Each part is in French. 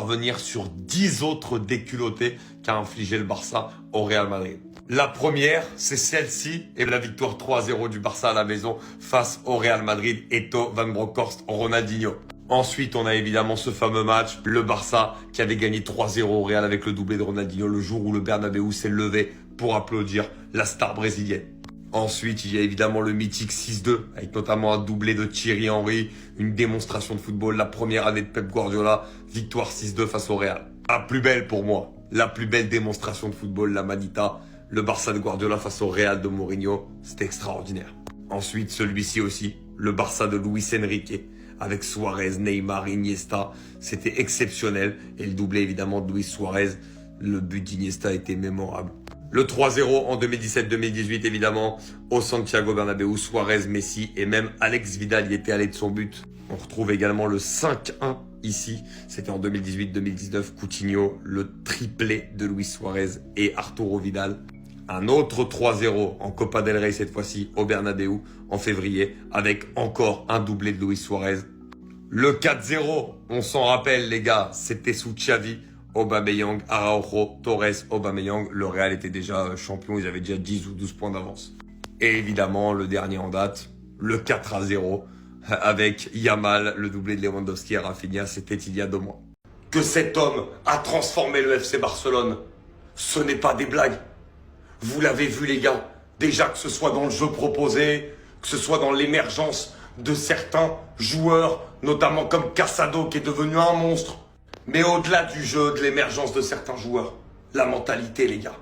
revenir sur 10 autres déculottés qu'a infligé le Barça au Real Madrid. La première, c'est celle-ci et la victoire 3-0 du Barça à la maison face au Real Madrid, Eto'o, Van Bronckhorst, Ronaldinho. Ensuite, on a évidemment ce fameux match, le Barça qui avait gagné 3-0 au Real avec le doublé de Ronaldinho le jour où le Bernabéu s'est levé pour applaudir la star brésilienne. Ensuite, il y a évidemment le mythique 6-2, avec notamment un doublé de Thierry Henry, une démonstration de football, la première année de Pep Guardiola, victoire 6-2 face au Real. La plus belle pour moi, la plus belle démonstration de football, la Manita, le Barça de Guardiola face au Real de Mourinho, c'était extraordinaire. Ensuite, celui-ci aussi, le Barça de Luis Enrique, avec Suarez, Neymar, Iniesta, c'était exceptionnel. Et le doublé évidemment de Luis Suarez, le but d'Iniesta était mémorable. Le 3-0 en 2017-2018 évidemment, au Santiago Bernabéu, Suarez, Messi et même Alex Vidal y était allé de son but. On retrouve également le 5-1 ici, c'était en 2018-2019, Coutinho, le triplé de Luis Suarez et Arturo Vidal. Un autre 3-0 en Copa del Rey cette fois-ci au Bernabéu en février avec encore un doublé de Luis Suarez. Le 4-0, on s'en rappelle les gars, c'était sous Xavi, Aubameyang, Araujo, Torres, Aubameyang. Le Real était déjà champion, ils avaient déjà 10 ou 12 points d'avance. Et évidemment, le dernier en date, le 4-0 avec Yamal, le doublé de Lewandowski et Rafinha, c'était il y a 2 mois. Que cet homme a transformé le FC Barcelone, ce n'est pas des blagues. Vous l'avez vu les gars, déjà que ce soit dans le jeu proposé, que ce soit dans l'émergence de certains joueurs, notamment comme Casado qui est devenu un monstre. Mais au-delà du jeu, de l'émergence de certains joueurs, la mentalité les gars,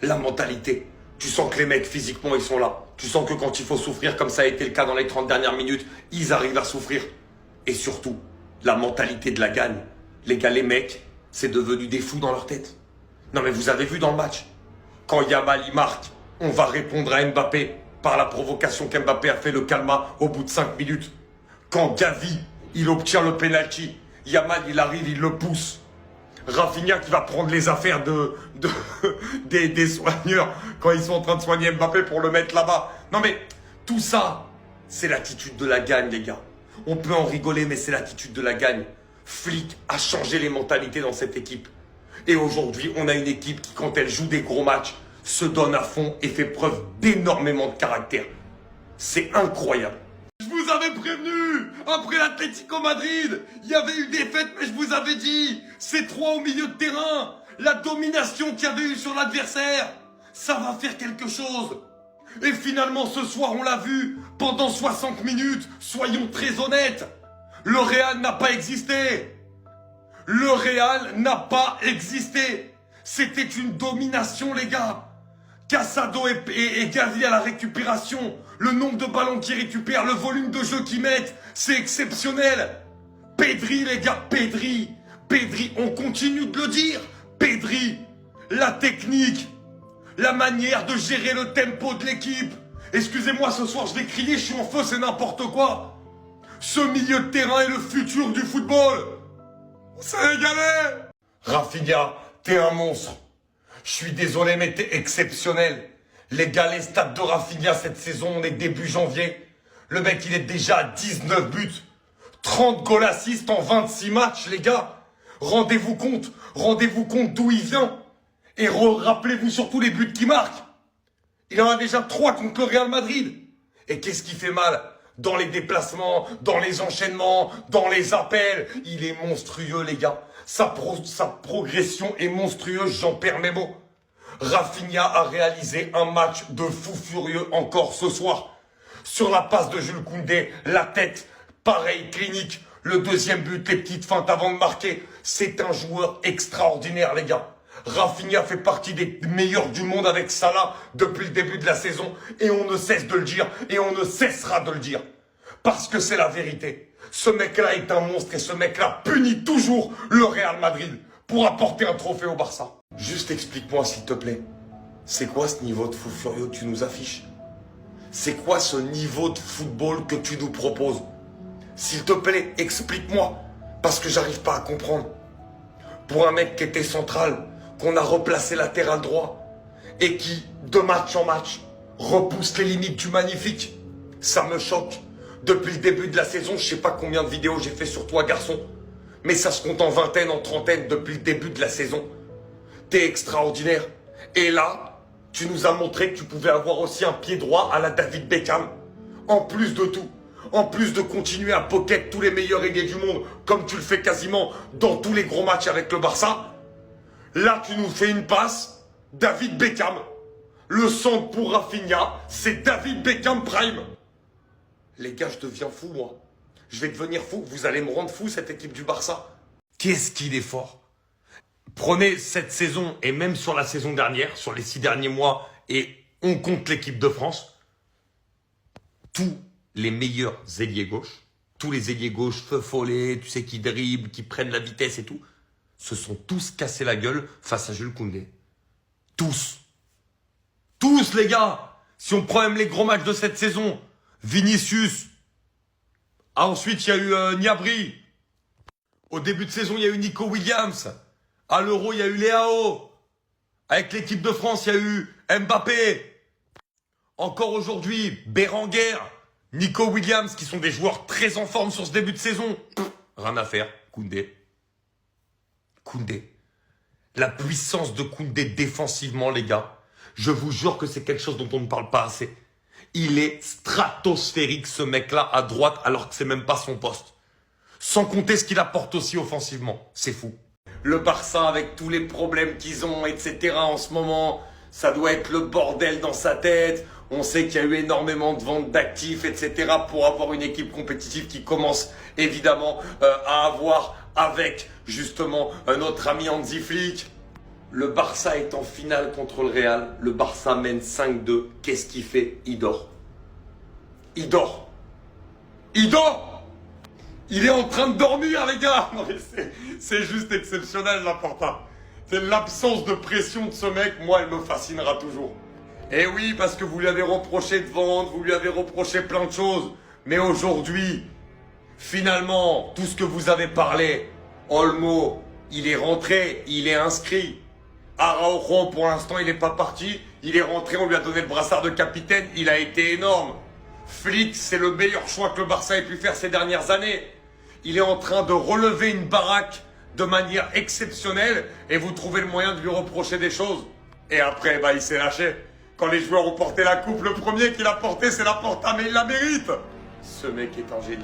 la mentalité. Tu sens que les mecs physiquement ils sont là. Tu sens que quand il faut souffrir, comme ça a été le cas dans les 30 dernières minutes, ils arrivent à souffrir. Et surtout, la mentalité de la gagne. Les gars, les mecs, c'est devenu des fous dans leur tête. Non mais vous avez vu dans le match, quand Yamal y marque, on va répondre à Mbappé par la provocation qu'Mbappé a fait le calma au bout de 5 minutes. Quand Gavi, il obtient le penalty, Yamal, il arrive, il le pousse. Rafinha qui va prendre les affaires des soigneurs quand ils sont en train de soigner Mbappé pour le mettre là-bas. Non mais, tout ça, c'est l'attitude de la gagne, les gars. On peut en rigoler, mais c'est l'attitude de la gagne. Flick a changé les mentalités dans cette équipe. Et aujourd'hui, on a une équipe qui, quand elle joue des gros matchs, se donne à fond et fait preuve d'énormément de caractère. C'est incroyable. Je vous avais prévenu, après l'Atlético Madrid, il y avait eu des fêtes, mais je vous avais dit, ces 3 au milieu de terrain, la domination qu'il y avait eu sur l'adversaire, ça va faire quelque chose. Et finalement, ce soir, on l'a vu, pendant 60 minutes, soyons très honnêtes, le Real n'a pas existé. Le Real n'a pas existé. C'était une domination, les gars. Casado et Gavi à la récupération. Le nombre de ballons qu'ils récupèrent, le volume de jeu qu'ils mettent, c'est exceptionnel. Pedri, les gars, Pedri, on continue de le dire. Pedri, la technique, la manière de gérer le tempo de l'équipe. Excusez-moi, ce soir, je vais crier, je suis en feu, c'est n'importe quoi. Ce milieu de terrain est le futur du football. On s'est régalé. Rafinha, t'es un monstre. Je suis désolé, mais t'es exceptionnel. Les gars, les stats de Rafinha cette saison, on est début janvier. Le mec, il est déjà à 19 buts. 30 goals assists en 26 matchs, les gars. Rendez-vous compte d'où il vient. Et rappelez-vous surtout les buts qu'il marque. Il en a déjà 3 contre le Real Madrid. Et qu'est-ce qui fait mal? Dans les déplacements, dans les enchaînements, dans les appels. Il est monstrueux, les gars. Sa progression est monstrueuse, j'en perds mes mots. Rafinha a réalisé un match de fou furieux encore ce soir. Sur la passe de Jules Koundé, la tête, pareil, clinique. Le deuxième but, les petites feintes avant de marquer. C'est un joueur extraordinaire, les gars. Rafinha fait partie des meilleurs du monde avec Salah depuis le début de la saison. Et on ne cesse de le dire, et on ne cessera de le dire. Parce que c'est la vérité. Ce mec-là est un monstre et ce mec-là punit toujours le Real Madrid pour apporter un trophée au Barça. Juste explique-moi s'il te plaît, c'est quoi ce niveau de fou furieux que tu nous affiches? C'est quoi ce niveau de football que tu nous proposes? S'il te plaît, explique-moi, parce que j'arrive pas à comprendre. Pour un mec qui était central, qu'on a replacé latéral droit, et qui, de match en match, repousse les limites du magnifique, ça me choque. Depuis le début de la saison, je sais pas combien de vidéos j'ai fait sur toi, garçon. Mais ça se compte en vingtaine, en trentaine depuis le début de la saison. T'es extraordinaire. Et là, tu nous as montré que tu pouvais avoir aussi un pied droit à la David Beckham. En plus de tout. En plus de continuer à pocket tous les meilleurs ailiers du monde, comme tu le fais quasiment dans tous les gros matchs avec le Barça. Là, tu nous fais une passe, David Beckham. Le centre pour Rafinha, c'est David Beckham Prime. Les gars, je deviens fou, moi. Je vais devenir fou. Vous allez me rendre fou, cette équipe du Barça. Qu'est-ce qu'il est fort. Prenez cette saison, et même sur la saison dernière, sur les 6 derniers mois, et on compte l'équipe de France. Tous les meilleurs ailiers gauches, tous les ailiers gauches feu follet, tu sais, qui dribblent, qui prennent la vitesse et tout, se sont tous cassés la gueule face à Jules Koundé. Tous. Tous, les gars. Si on prend même les gros matchs de cette saison, Vinicius. Ah, ensuite, il y a eu Gnabry. Au début de saison, il y a eu Nico Williams. À l'Euro, il y a eu Léao. Avec l'équipe de France, il y a eu Mbappé. Encore aujourd'hui, Berenguer, Nico Williams, qui sont des joueurs très en forme sur ce début de saison. Rien à faire. Koundé. Koundé. La puissance de Koundé défensivement, les gars. Je vous jure que c'est quelque chose dont on ne parle pas assez. Il est stratosphérique, ce mec-là, à droite, alors que c'est même pas son poste. Sans compter ce qu'il apporte aussi offensivement. C'est fou. Le Barça, avec tous les problèmes qu'ils ont, etc. en ce moment, ça doit être le bordel dans sa tête. On sait qu'il y a eu énormément de ventes d'actifs, etc. pour avoir une équipe compétitive qui commence évidemment à avoir avec justement notre ami Hansi Flick. Le Barça est en finale contre le Real. Le Barça mène 5-2. Qu'est-ce qu'il fait? Il dort. Il dort. Il dort. Il est en train de dormir, les gars. Non mais c'est juste exceptionnel, Laporta. C'est l'absence de pression de ce mec. Moi, elle me fascinera toujours. Eh oui, parce que vous lui avez reproché de vendre, vous lui avez reproché plein de choses. Mais aujourd'hui, finalement, tout ce que vous avez parlé, Olmo, il est rentré, il est inscrit. Araujo, pour l'instant, il n'est pas parti. Il est rentré, on lui a donné le brassard de capitaine. Il a été énorme. Flick, c'est le meilleur choix que le Barça ait pu faire ces dernières années. Il est en train de relever une baraque de manière exceptionnelle et vous trouvez le moyen de lui reprocher des choses. Et après, bah, il s'est lâché. Quand les joueurs ont porté la coupe, le premier qui l'a porté, c'est Laporta, mais il la mérite. Ce mec est un génie.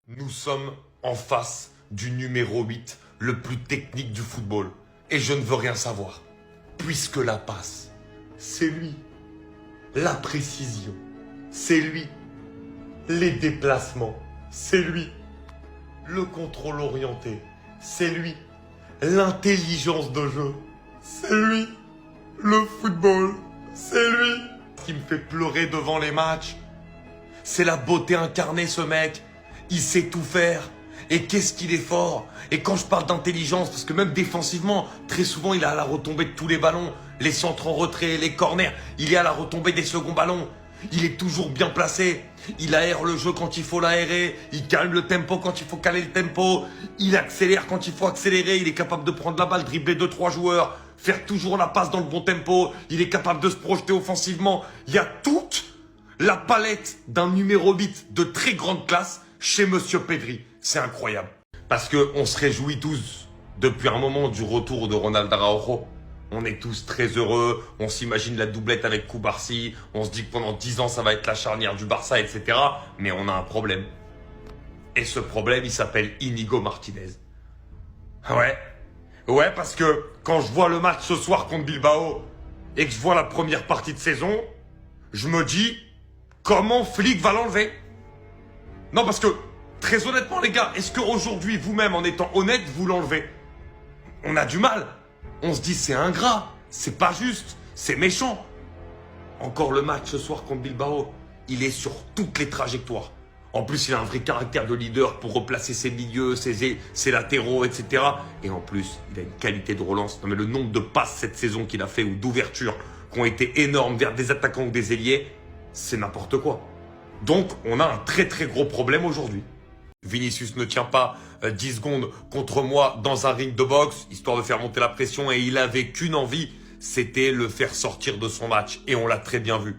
Nous sommes en face du numéro 8, le plus technique du football. Et je ne veux rien savoir. Puisque la passe, c'est lui. La précision, c'est lui. Les déplacements, c'est lui. Le contrôle orienté, c'est lui. L'intelligence de jeu, c'est lui. Le football, c'est lui. Ce qui me fait pleurer devant les matchs, c'est la beauté incarnée, ce mec. Il sait tout faire. Et qu'est-ce qu'il est fort. Et quand je parle d'intelligence, parce que même défensivement, très souvent, il est à la retombée de tous les ballons. Les centres en retrait, les corners, il est à la retombée des seconds ballons. Il est toujours bien placé. Il aère le jeu quand il faut l'aérer. Il calme le tempo quand il faut caler le tempo. Il accélère quand il faut accélérer. Il est capable de prendre la balle, dribbler 2-3 joueurs, faire toujours la passe dans le bon tempo. Il est capable de se projeter offensivement. Il y a toute la palette d'un numéro 8 de très grande classe chez Monsieur Pedri. C'est incroyable. Parce qu'on se réjouit tous depuis un moment du retour de Ronald Araujo. On est tous très heureux, on s'imagine la doublette avec Koubarsi, on se dit que pendant 10 ans ça va être la charnière du Barça, etc. Mais on a un problème. Et ce problème, il s'appelle Inigo Martinez. Ouais, parce que quand je vois le match ce soir contre Bilbao et que je vois la première partie de saison, je me dis, comment Flick va l'enlever? Non, parce que, très honnêtement les gars, est-ce qu'aujourd'hui, vous-même, en étant honnête, vous l'enlevez? On a du mal. On se dit c'est ingrat, c'est pas juste, c'est méchant. Encore le match ce soir contre Bilbao, il est sur toutes les trajectoires. En plus, il a un vrai caractère de leader pour replacer ses milieux, ses latéraux, etc. Et en plus, il a une qualité de relance. Non mais le nombre de passes cette saison qu'il a fait ou d'ouvertures qui ont été énormes vers des attaquants ou des ailiers, c'est n'importe quoi. Donc, on a un très très gros problème aujourd'hui. Vinicius ne tient pas 10 secondes contre moi dans un ring de boxe, histoire de faire monter la pression, et il avait qu'une envie, c'était le faire sortir de son match. Et on l'a très bien vu.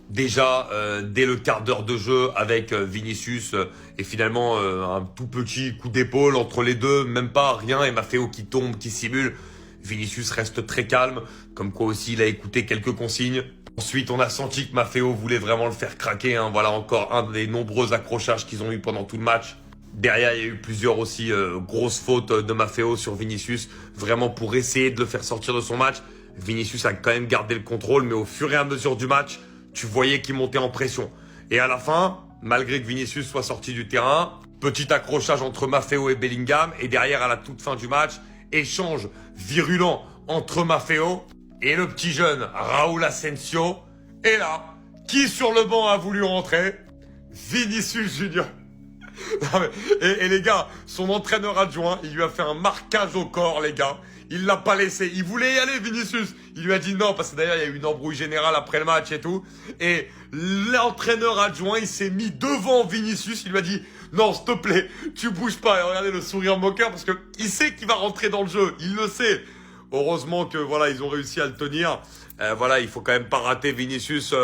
Déjà, dès le quart d'heure de jeu avec Vinicius et finalement un tout petit coup d'épaule entre les deux, même pas rien, et Maffeo qui tombe, qui simule. Vinicius reste très calme, comme quoi aussi il a écouté quelques consignes. Ensuite, on a senti que Maffeo voulait vraiment le faire craquer. Hein. Voilà encore un des nombreux accrochages qu'ils ont eu pendant tout le match. Derrière, il y a eu plusieurs aussi grosses fautes de Maffeo sur Vinicius, vraiment pour essayer de le faire sortir de son match. Vinicius a quand même gardé le contrôle, mais au fur et à mesure du match, tu voyais qu'il montait en pression. Et à la fin, malgré que Vinicius soit sorti du terrain, petit accrochage entre Maffeo et Bellingham, et derrière, à la toute fin du match, échange virulent entre Maffeo et le petit jeune Raúl Asensio. Et là, qui sur le banc a voulu rentrer? Vinicius Junior. Non mais, et les gars, son entraîneur adjoint, il lui a fait un marquage au corps, les gars. Il l'a pas laissé. Il voulait y aller, Vinicius. Il lui a dit non, parce que d'ailleurs, il y a eu une embrouille générale après le match et tout. Et l'entraîneur adjoint, il s'est mis devant Vinicius. Il lui a dit non, s'il te plaît, tu bouges pas. Et regardez le sourire moqueur, parce que il sait qu'il va rentrer dans le jeu. Il le sait. Heureusement que voilà, ils ont réussi à le tenir. Voilà, il faut quand même pas rater Vinicius.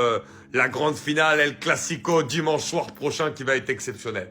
La grande finale, El Clasico, dimanche soir prochain, qui va être exceptionnel.